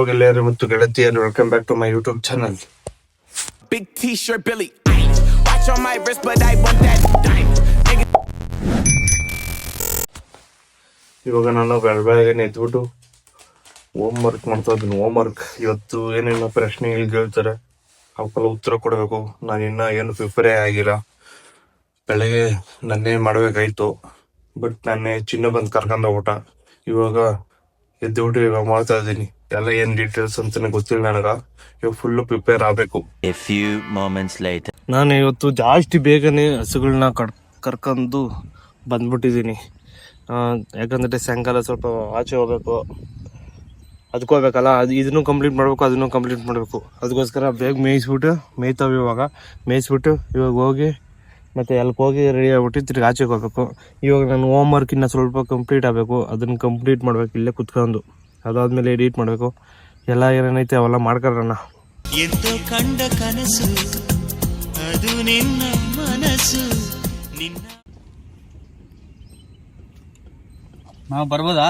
ಗೆಳೆಯರು ಮತ್ತು ಗೆಳತಿಯರು, welcome back to my YouTube channel. Big T-shirt, Billy Eilish. Watch on my wrist, but I want that diamond. ಇವಾಗ ನಾನು ಬೆಳಗ್ಗೆ ಎದ್ಬಿಟ್ಟು ಹೋಮ್ ವರ್ಕ್ ಮಾಡ್ತಾ ಇದ್ದೀನಿ. ಹೋಮ್ ವರ್ಕ್ ಇವತ್ತು ಏನೇನೋ ಪ್ರಶ್ನೆ ಹೇಳ್ತಾರೆ, ಅವಕ್ಕೆಲ್ಲ ಉತ್ತರ ಕೊಡಬೇಕು. ನಾನು ಇನ್ನೂ ಏನು ಪ್ರಿಪೇರೇ ಆಗಿಲ್ಲ. ಬೆಳಗ್ಗೆ ನನ್ನೇ ಮಾಡಬೇಕಾಯ್ತು, ಬಟ್ ನನ್ನೇ ಚಿನ್ನ ಬಂದು ಕರ್ಕೊಂಡು ಹೋಗ್ಬಿಟ್ಟ. ಇವಾಗ ಎದ್ದುಬಿಟ್ಟು ಇವಾಗ ಮಾಡ್ತಾ ಇದ್ದೀನಿ. ಎಲ್ಲ ಏನು ಡೀಟೇಲ್ಸ್ ಅಂತಾನೆ ಗೊತ್ತಿಲ್ಲ ನನಗೆ. ಇವಾಗ ಫುಲ್ಲು ಪ್ರಿಪೇರ್ ಆಗಬೇಕು. A few moments later. ನಾನು ಇವತ್ತು ಜಾಸ್ತಿ ಬೇಗನೆ ಹಸುಗಳನ್ನ ಕರ್ಕೊಂಡು ಬಂದ್ಬಿಟ್ಟಿದ್ದೀನಿ. ಯಾಕಂದರೆ ಸಾಯಂಕಾಲ ಸ್ವಲ್ಪ ಆಚೆ ಹೋಗ್ಬೇಕು, ಅದಕ್ಕೆ ಹೋಗ್ಬೇಕಲ್ಲ. ಇದನ್ನು ಕಂಪ್ಲೀಟ್ ಮಾಡಬೇಕು, ಅದನ್ನು ಕಂಪ್ಲೀಟ್ ಮಾಡಬೇಕು. ಅದಕ್ಕೋಸ್ಕರ ಬೇಗ ಮೇಯ್ತಾವೆ. ಇವಾಗ ಇವಾಗ ಹೋಗಿ ಮತ್ತು ಅಲ್ಲಿಗೆ ಹೋಗಿ ರೆಡಿ ಆಗ್ಬಿಟ್ಟು ತಿರ್ಗಿ ಆಚೆಗೆ ಹೋಗ್ಬೇಕು. ಇವಾಗ ನಾನು ಹೋಮ್ ವರ್ಕ್ ಇನ್ನೂ ಸ್ವಲ್ಪ ಕಂಪ್ಲೀಟ್ ಆಗಬೇಕು, ಅದನ್ನು ಕಂಪ್ಲೀಟ್ ಮಾಡಬೇಕು ಇಲ್ಲೇ ಕುತ್ಕೊಂಡು. ಅದಾದಮೇಲೆ ಎಡಿಟ್ ಮಾಡಬೇಕು. ಎಲ್ಲ ಏನೇನೈತೆ ಅವೆಲ್ಲ ಮಾಡ್ಕೊಳ್ಳೋಣ. ಎದ್ದು ಕಂಡ ಕನಸು ಅದು ನಿನ್ನ ಮನಸ್ಸು ನಿನ್ನ. ನಾವು ಬರ್ಬೋದಾ?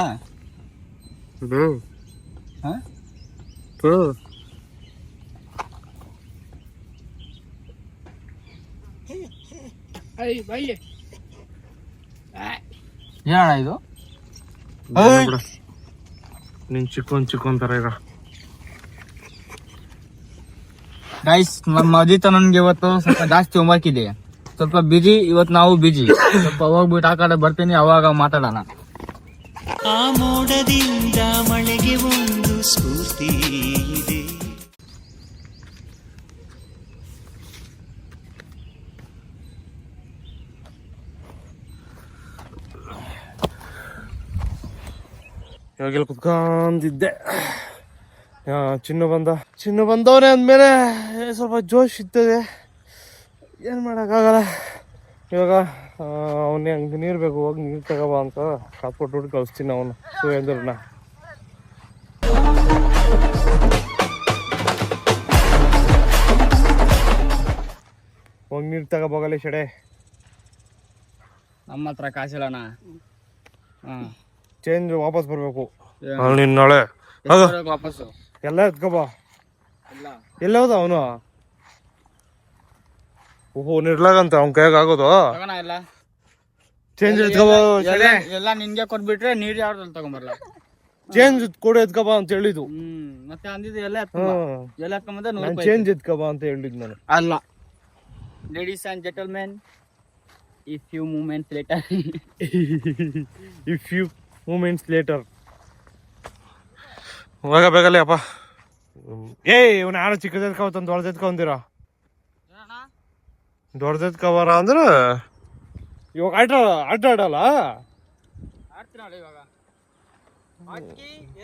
ಏನಣ್ಣ ಇದು? ನೀನು ಚಿಕ್ಕೊಂಡ್ ಥರ ಇರೋ ಗೈಸ್, ನಮ್ಮ ಅಜಿತ್ ನನಗೆ ಇವತ್ತು ಸ್ವಲ್ಪ ಜಾಸ್ತಿ ಹೋಮ್ವರ್ಕ್ ಇದೆ, ಸ್ವಲ್ಪ ಬಿಜಿ ಇವತ್ತು. ನಾವು ಬಿಜಿ, ಸ್ವಲ್ಪ ಹೋಗ್ಬಿಟ್ಟು ಆ ಕಡೆ ಬರ್ತೀನಿ, ಅವಾಗ ಮಾತಾಡೋಣ. ಆ ಮೋಡದಿಂದ ಮಳೆಗೆ ಒಂದು ಸ್ಫೂರ್ತಿ ಇದೆ. ಇವಾಗೆಲ್ಲ ಕುತ್ಕೊಂಡಿದ್ದೆ. ಚಿನ್ನು ಬಂದವನೇ ಅಂದಮೇಲೆ ಸ್ವಲ್ಪ ಜೋಶ್ ಇರ್ತದೆ, ಏನು ಮಾಡೋಕ್ಕಾಗಲ್ಲ. ಇವಾಗ ಅವನೇ ಹಂಗೆ ನೀರು ಬೇಕು, ಹೋಗಿ ನೀರು ತಗೋಬ ಅಂತ ಕಾತ್ಕೊಟ್ಟು ಕಳಿಸ್ತೀನಿ ಅವನು ಸುರೇಂದ್ರನ. ಹೋಗಿ ನೀರು ತಗೋಬೋಗಲ್ಲ ಶಡೆ. ನಮ್ಮ ಹತ್ರ ಕಾಸಿಲ್ಲಣ್ಣ. ಚೇಂಜ್ ವಾಪಸ್ ಬರಬೇಕು. ನೀನು ನಾಳೆ ವಾಪಸ್ಸು ಎಲ್ಲ ಎತ್ಕೊಬ. ಎಲ್ಲ ಹೋದ ಅವನು? ಓಹೋ, ನಿರ್ಲಾಗಂತ ಅವ್ನ ಕೈಯಾಗ ಆಗೋದು. ಚೇಂಜ್ ಎತ್ಕೊಬ. ಎಲ್ಲ ನಿನ್ಗೆ ಕೊಟ್ಬಿಟ್ರೆ ನೀರು ಯಾವ್ದು ತಗೊಂಬರಲ್ಲ. ಚೇಂಜ್ ಕೊಡು ಎತ್ಕೊಬ ಅಂತ ಹೇಳಿದ್ದು. ಮತ್ತೆ ಅಂದಿದ್ದು ಎಲ್ಲ ಎತ್ಕೊಂಬಂದ ಚೇಂಜ್ ಎತ್ಕೊಬ ಅಂತ ಹೇಳಿದ್ ನಾನು. ಅಲ್ಲ, ladies and gentlemen, if few moments later. if few moments later. ಹೋಗಬೇಕಲ್ಲ ಅಪ್ಪ. ಇವನು ಯಾರು ಚಿಕ್ಕದೆತ್ಕೊಂತ ದೊಡ್ಡದೆತ್ಕೊಂತೀರಾ? ದೊಡ್ಡದೆತ್ಕೊಬಾರ ಅಂದ್ರೆ ಇವಾಗ ಆಟ ಆಡಲ್ಲ.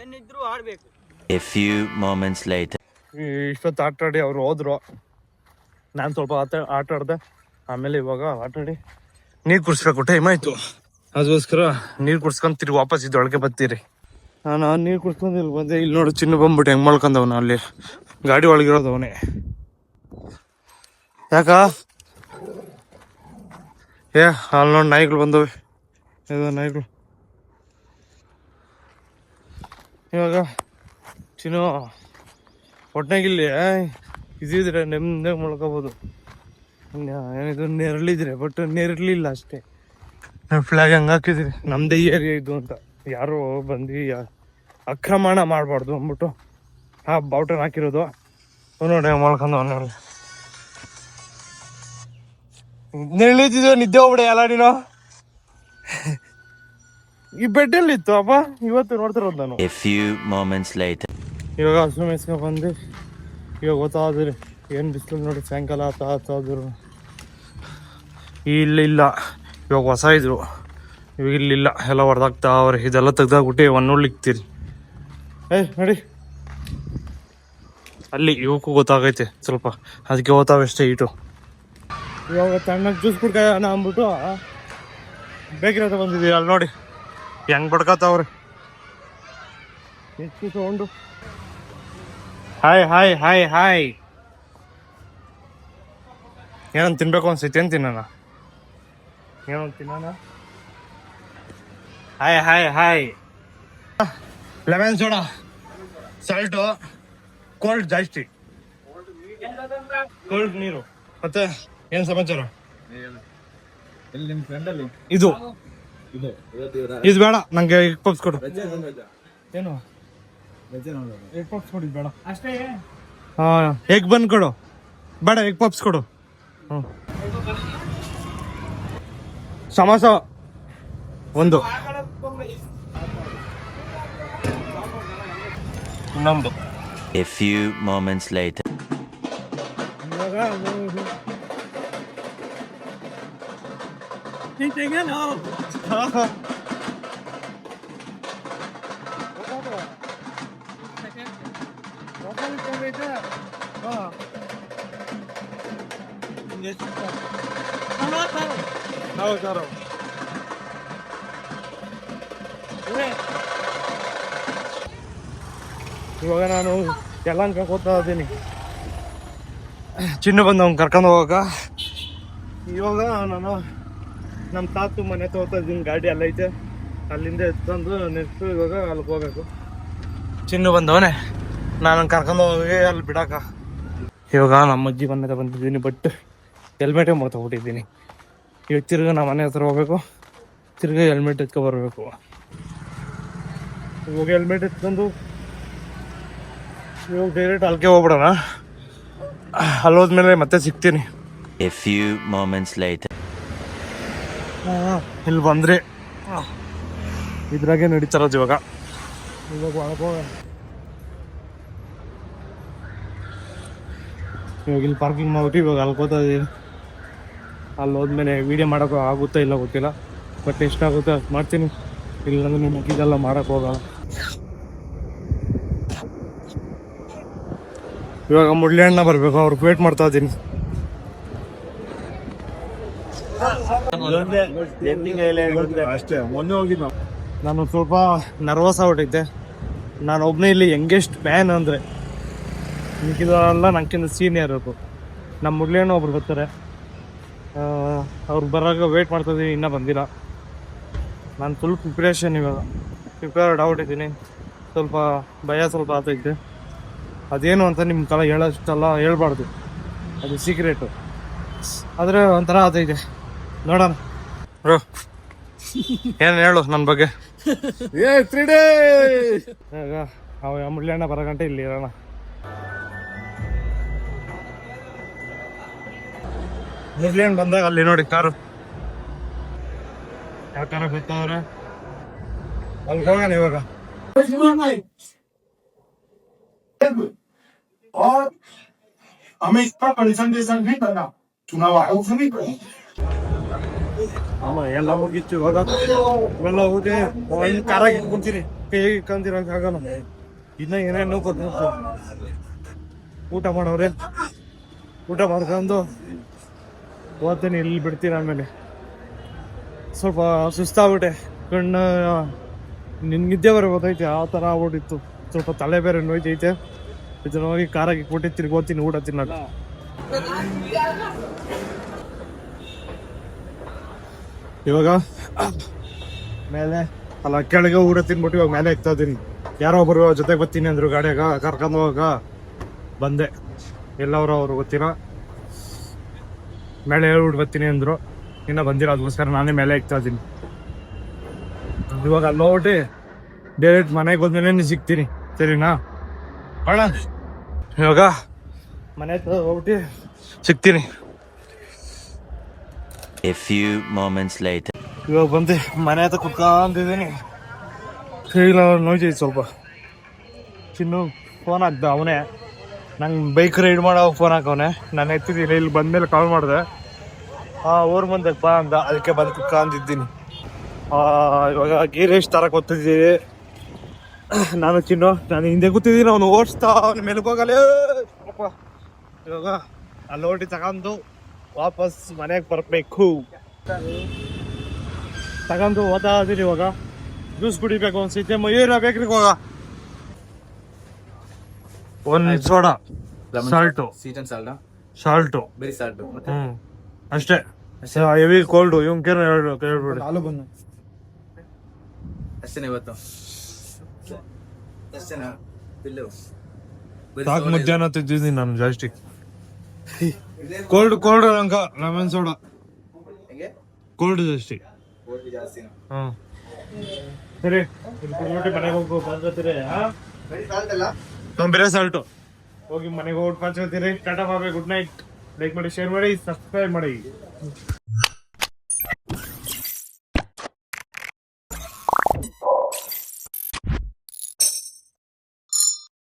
ಏನಿದ್ರು ಆಡ್ಬೇಕು. A few moments later. ಇಷ್ಟೊತ್ತು ಆಟ ಆಡಿ ಅವ್ರು ಹೋದ್ರು. ನಾನು ಸ್ವಲ್ಪ ಆಟ ಆಡ್ದೆ. ಆಮೇಲೆ ಇವಾಗ ಆಟಾಡಿ ನೀರು ಕುಡಿಸ್ಬೇಕು, ಟೈಮ್ ಆಯ್ತು. ಅದಕ್ಕೋಸ್ಕರ ನೀರು ಕುಡ್ಸ್ಕೊಂಡು ತಿರ್ಗಿ ವಾಪಸ್ ಇದ್ದೊಳಗೆ ಬರ್ತೀರಿ. ನಾನು ನೀರು ಕುಡ್ಸ್ಕೊಂಡು ಇಲ್ಲಿ ಬಂದೆ. ಇಲ್ಲಿ ನೋಡು, ಚಿನ್ನ ಬಂದ್ಬಿಟ್ಟು ಹೆಂಗೆ ಮಾಡ್ಕೊಂಡವನ ಅಲ್ಲಿ ಗಾಡಿ ಒಳಗಿರೋದು ಅವನೇ. ಯಾಕ ಅಲ್ಲಿ ನೋಡಿ ನಾಯಿಗಳು ಬಂದವೆ. ನಾಯಿಗಳು ಇವಾಗ ಚಿನ್ನು ಒಟ್ನಾಗಿಲ್ಲಿ ಇದಿದ್ರೆ ನೆಮ್ಮದಿ ಮಾಡ್ಕೋಬೋದು. ಏನಿದು ನೆರಳಿದ್ರೆ, ಬಟ್ ನೆರಳಿಲ್ಲ ಅಷ್ಟೇ. ಫ್ಲಾಗ್ ಹಂಗೆ ಹಾಕಿದ್ರಿ, ನಮ್ಮದೇ ಏರಿಯಾ ಇದು ಅಂತ. ಯಾರು ಬಂದು ಆಕ್ರಮಣ ಮಾಡಬಾರ್ದು ಅಂದ್ಬಿಟ್ಟು ಬಾವುಟನ ಹಾಕಿರೋದು. ನೋಡಿ ಮಾಡ್ಕೊಂಡು ನೋಡಿ ನೆರಳಿದ್ದಿದ್ದು ನಿದ್ದೆ ಹೋಗ್ಬಿಡೆ ಎಲ್ಲ ನೀನು. ಈ ಬೆಡ್ಡಲ್ಲಿತ್ತು ಅಪ್ಪ, ಇವತ್ತು ನೋಡ್ತಿರೋದು ನಾನು. A few moments later. ಇವಾಗ ಹಸು ಮೇಯ್ಸ್ಕೊಂಡು ಬಂದು ಇವಾಗ ಗೊತ್ತಾದ್ರಿ ಏನು ಬಿಸಿಲು ನೋಡಿ. ಸಾಯಂಕಾಲ ಆತಾದ್ರು ಇಲ್ಲ ಇವಾಗ ಹೊಸ ಇದ್ರು, ಇವಾಗ ಇಲ್ಲಿಲ್ಲ, ಎಲ್ಲ ಹೊಡೆದಾಗ್ತಾ ಅವ್ರೆ. ಇದೆಲ್ಲ ತೆಗ್ದಾಗ್ಬಿಟ್ಟು ಒನ್ನೊಳ್ಳಿಕ್ತೀರಿ. ನೋಡಿ ಅಲ್ಲಿ ಇವಕ್ಕೂ ಗೊತ್ತಾಗೈತೆ ಸ್ವಲ್ಪ, ಅದಕ್ಕೆ ಓದ್ತಾವಷ್ಟೇ ಈಟು. ಇವಾಗ ತಣ್ಣಗೆ ಜ್ಯೂಸ್ ಕುಡ್ಕೋಣ ಅಂದ್ಬಿಟ್ಟು ಬೇಕಿರೋ ಬಂದಿದ್ದೀವಿ. ಅಲ್ಲಿ ನೋಡಿ ಹೆಂಗೆ ಬಡ್ಕತ್ತವ್ರೆ, ಎಷ್ಟು sound. Hi hi hi hi. ಏನಂತ ತಿನ್ಬೇಕು ಅನ್ಸೈತೆ, ಏನು ತಿನ್ನೋಣ? ಏನಂತ ತಿನ್ನೋಣ? Hi hi hi. Lemon soda salt, cold ಜಾಸ್ತಿ, ಕೋಲ್ಡ್ ನೀರು. ಮತ್ತೆ ಏನ್ ಸಮಾಚಾರ? ಇದು ಇದು ಬೇಡ ನಂಗೆ, ಎಗ್ ಪಪ್ಸ್ ಕೊಡು. ಏನು ಎಗ್ ಪಪ್ಸ್ ಕೊಡಿ ಬೇಡ. ಎಗ್ ಬನ್ ಕೊಡು ಬೇಡ, ಎಗ್ ಪಪ್ಸ್ ಕೊಡು. ಸಮೋಸ ಒಂದು, ಇನ್ನೊಂದು. A few moments later. ಇವಾಗ ನಾನು ಯಲಹಂಕ ಹೋಗ್ತಾ ಇದ್ದೀನಿ. ಚಿನ್ನು ಬಂದು ಅವ್ನು ಕರ್ಕೊಂಡು ಹೋಗಾಗ. ಇವಾಗ ನಾನು ನಮ್ಮ ತಾತು ಮನೆ ತಗೋತಾ ಇದ್ದೀನಿ. ಗಾಡಿ ಅಲ್ಲೈತೆ, ಅಲ್ಲಿಂದ ಎತ್ಕೊಂಡು ನೆಕ್ಸ್ಟ್ ಇವಾಗ ಅಲ್ಲಿಗೆ ಹೋಗ್ಬೇಕು. ಚಿನ್ನು ಬಂದವನೇ, ನಾನು ಕರ್ಕೊಂಡು ಹೋಗಿ ಅಲ್ಲಿ ಬಿಡಾಕ. ಇವಾಗ ನಮ್ಮ ಅಜ್ಜಿ ಮನೆ ಹತ್ರ ಬಂದಿದ್ದೀನಿ, ಬಟ್ ಹೆಲ್ಮೆಟೇ ಮರ್ತೋಗ್ಬಿಟ್ಟಿದ್ದೀನಿ. ಇವಾಗ ತಿರ್ಗಿ ನಮ್ಮ ಮನೆ ಹತ್ರ ಹೋಗ್ಬೇಕು, ತಿರ್ಗಿ ಹೆಲ್ಮೆಟ್ ಎತ್ಕೊ ಬರಬೇಕು. ಇವಾಗ ಹೆಲ್ಮೆಟ್ ಎತ್ಕೊಂಡು ಇವಾಗ ಡೈರೆಕ್ಟ್ ಅಲ್ಲಿಗೆ ಹೋಗ್ಬಿಡೋಣ. ಅಲ್ಲೋದ್ಮೇಲೆ ಮತ್ತೆ ಸಿಗ್ತೀನಿ. A few moments later. ಇಲ್ಲಿ ಬಂದರೆ ಇದ್ರಾಗೆ ನಡೀತಾರೋದು ಇವಾಗ. ಇವಾಗ ಇಲ್ಲಿ ಪಾರ್ಕಿಂಗ್ ಮಾಡ್ಬಿಟ್ಟು ಇವಾಗ ಅಲ್ಕೋತಾ ಇದ್ದೀನಿ. ಅಲ್ಲಿ ಹೋದ್ಮೇಲೆ ವೀಡಿಯೋ ಮಾಡೋಕೆ ಆಗುತ್ತಾ ಇಲ್ಲ ಗೊತ್ತಿಲ್ಲ, ಬಟ್ ಎಷ್ಟಾಗುತ್ತೆ ಅಷ್ಟು ಮಾಡ್ತೀನಿ. ಇಲ್ಲಾಂದ್ರೆ ನಿಮಗೆ ಇದೆಲ್ಲ ಮಾಡೋಕೆ ಹೋಗೋಣ. ಇವಾಗ ಮುಳ್ಳಿ ಅಣ್ಣ ಬರಬೇಕು, ಅವ್ರಿಗೆ ವೇಟ್ ಮಾಡ್ತಾ ಇದ್ದೀನಿ. ಅಷ್ಟೇ ಮೊನ್ನೆ ಹೋಗಿದ್ದು ನಾನು ಸ್ವಲ್ಪ ನರ್ವಸ್ ಆಗ್ಬಿಟ್ಟೈತೆ. ನಾನು ಒಬ್ಬನೇ ಇಲ್ಲಿ ಯಂಗೆಸ್ಟ್ ಮ್ಯಾನ್ ಅಂದರೆ, ಮಿಕ್ಕಿದವರೆಲ್ಲ ನನಗಿಂತ ಸೀನಿಯರ್ ಇರೋದು. ನಮ್ಮ ಮುರಳಿಯಣ್ಣ ಒಬ್ರು ಬರ್ತಾರೆ, ಅವ್ರು ಬರೋವಾಗ ವೇಟ್ ಮಾಡ್ತಾಯಿದ್ದೀನಿ, ಇನ್ನೂ ಬಂದಿಲ್ಲ. ನಾನು ಫುಲ್ ಪ್ರಿಪ್ರೇಷನ್, ಇವಾಗ ಪ್ರಿಪೇರ್ಡ್ ಆಗ್ಬಿಟ್ಟಿದ್ದೀನಿ. ಸ್ವಲ್ಪ ಭಯ ಸ್ವಲ್ಪ ಆಗ್ತೈತೆ. ಅದೇನು ಅಂತ ನಿಮ್ಮ ಕಲ ಹೇಳೋಷ್ಟೆಲ್ಲ ಹೇಳ್ಬಾರ್ದು, ಅದು ಸೀಕ್ರೆಟು. ಆದರೆ ಒಂಥರ ಆಗ್ತೈತೆ, ನೋಡೋಣ. ಬ್ರೋ ಏನು ಹೇಳು ನನ್ನ ಬಗ್ಗೆ? ಈಗ ಅವ ಮುಳ್ಳಿ ಬರೋ ಗಂಟೆ ಇಲ್ಲಿ ಇರೋಣ. ಮುರಳಿ ಬಂದಾಗ ಅಲ್ಲಿ ನೋಡಿ ಕಾರು, ಯಾವ ಕಾರ ಗೊತ್ತವ್ರೆ, ಅಲ್ಲಿ ಹೋಗೋಣ ಇವಾಗ. ಎಲ್ಲ ಮುಗಿತ್ತು ಇವಾಗ. ಇವೆಲ್ಲ ಹೋಗಿ ಒಂದು ಕಾರಾಗಿ ಕುಂತೀನಿ, ಕೈ ಕಂದಿರಂಗೆ ಆಗೋಣ. ಇನ್ನ ಏನೇನು ಕೊಟ್ಟು ಊಟ ಮಾಡೋರೆ, ಊಟ ಮಾಡ್ಕೊಂಡು ಹೋಗ್ತೀನಿ. ಇಲ್ಲಿ ಬಿಡ್ತೀನಿ. ಆಮೇಲೆ ಸ್ವಲ್ಪ ಸುಸ್ತಾಗ್ಬಿಟ್ಟೆ, ಕಣ್ಣು ನಿದ್ದೆ ಬರೋ ಗೊತ್ತೈತೆ, ಆ ಥರ ಆಗ್ಬಿಟ್ಟಿತ್ತು. ಸ್ವಲ್ಪ ತಲೆ ಬೇರೆ ನೋಯ್ತೈತೆ. ಇದನ್ನ ಹೋಗಿ ಕಾರಾಗಿ ಕೊಟ್ಟು ತಿರ್ಗಿ ಹೋಗ್ತೀನಿ ಊಟ ತಿನ್ನೋದು. ಇವಾಗ ಮೇಲೆ ಅಲ್ಲ ಕೆಳಗೆ ಊಟ ತಿನ್ಬಿಟ್ಟು ಇವಾಗ ಮೇಲೆ ಎಕ್ತಾ ಇದ್ದೀನಿ. ಯಾರೋ ಒಬ್ಬರು ಜೊತೆಗೆ ಬರ್ತೀನಿ ಅಂದರು, ಗಾಡಿಯಾಗ ಕರ್ಕೊಂಡು ಹೋಗಾಗ ಬಂದೆ. ಎಲ್ಲವರು ಅವ್ರು ಗೊತ್ತಿಲ್ಲ, ಮೇಲೆ ಹೇಳ್ಬಿಟ್ಟು ಬರ್ತೀನಿ ಅಂದರು, ಇನ್ನೂ ಬಂದಿಲ್ಲ. ಅದಕ್ಕೋಸ್ಕರ ನಾನೇ ಮೇಲೆ ಎಕ್ತಾ ಇದ್ದೀನಿ. ಇವಾಗ ಅಲ್ಲಿ ಹೋಗ್ಬಿಟ್ಟು ಡೈರೆಕ್ಟ್ ಮನೆಗೆ ಹೋದ್ಮೇಲೆ ಸಿಗ್ತೀನಿ, ಸರಿನಾ? ಬೇಡ ಇವಾಗ ಮನೆ ಹತ್ರ ಹೋಗ್ಬಿಟ್ಟು ಸಿಗ್ತೀನಿ. A few moments later. ಇವಾಗ ಬಂದು ಮನೆ ಹತ್ರ ಕುತ್ಕೊಂಡಿದ್ದೀನಿ. ಕೈಲ ನೋಯ್ತೈತೆ ಸ್ವಲ್ಪ. ಚಿನ್ನು ಫೋನ್ ಹಾಕ್ದ, ಅವನೇ ನಂಗೆ ಬೈಕ್ ರೈಡ್ ಮಾಡೋ ಫೋನ್ ಹಾಕವನೆ. ನಾನು ಎತ್ತಿದ್ದೀನಿ, ಇಲ್ಲಿ ಬಂದಮೇಲೆ ಕಾಲ್ ಮಾಡಿದೆ. ಊರು ಬಂದಪ್ಪ ಅಂದ, ಅದಕ್ಕೆ ಬಂದು ಕುತ್ಕೊಂಡಿದ್ದೀನಿ. ಇವಾಗ ಗೀರೇಶ್ ತರಕ್ಕೆ ಓದ್ತಿದ್ದೀವಿ ನಾನು ಚಿನ್ನು. ನಾನು ಹಿಂದೆ ಕೂತಿದ್ದೀನಿ, ಅವನು ಓಡಿಸ್ತಾ ಅವನ ಮೇಲೆ ಹೋಗಲ್ಲ. ಇವಾಗ ಅಲ್ಲಿ ಓಟಿ ತಗೊಂಡು ವಾಪಸ್ ಮನೆಗೆ ಬರಬೇಕು. ತಗೊಂಡು ಓದ್ತಾ ಇದ್ದೀನಿ. ಇವಾಗ ಜ್ಯೂಸ್ ಕುಡಿಬೇಕು, ಒಂದು ಸೀತೆ ಮಯೂರ ಬೇಕ್ರಿಗೆ ಹೋಗ, ಒಂದು ಸೋಡಾ, ಸಾಲ್ಟು, ಸಾಲ್ಟು ಬರೀ ಸಾಲ್ಟು ಅಷ್ಟೇ. Heavy cold. ಇವ್ನ ಕೇಳ್ಬಿಡಿ. ಹಾಲು ಬನ್ನು ಅಷ್ಟೇನೆ ಇವತ್ತು, ಅಷ್ಟೇನಾ? ಸಾಕು ಮಧ್ಯಾಹ್ನ ತಿಂದಿದ್ದೀನಿ ನಾನು ಜಾಸ್ತಿ. ಕೋಲ್ಡ್ ನಂಗ ಲೆಮನ್ ಸೋಡಾ ಕೋಲ್ಡ್ ಜಾಸ್ತಿ. ಹಾಂ ಸರಿ ಮನೆಗೆ ಹೋಗು ಬಂದ್ತೀರಿ. ಬೇರೆ ಸಾಲ್ಟು ಹೋಗಿ ಮನೆಗೆ ಹೋಗಿ ಪಂಚ್ಕೊತೀರಿ. ಟಾಟಾ ಬಾಬೆ, ಗುಡ್ ನೈಟ್. ಲೈಕ್ ಮಾಡಿ, ಶೇರ್ ಮಾಡಿ, ಸಬ್ಸ್ಕ್ರೈಬ್ ಮಾಡಿ.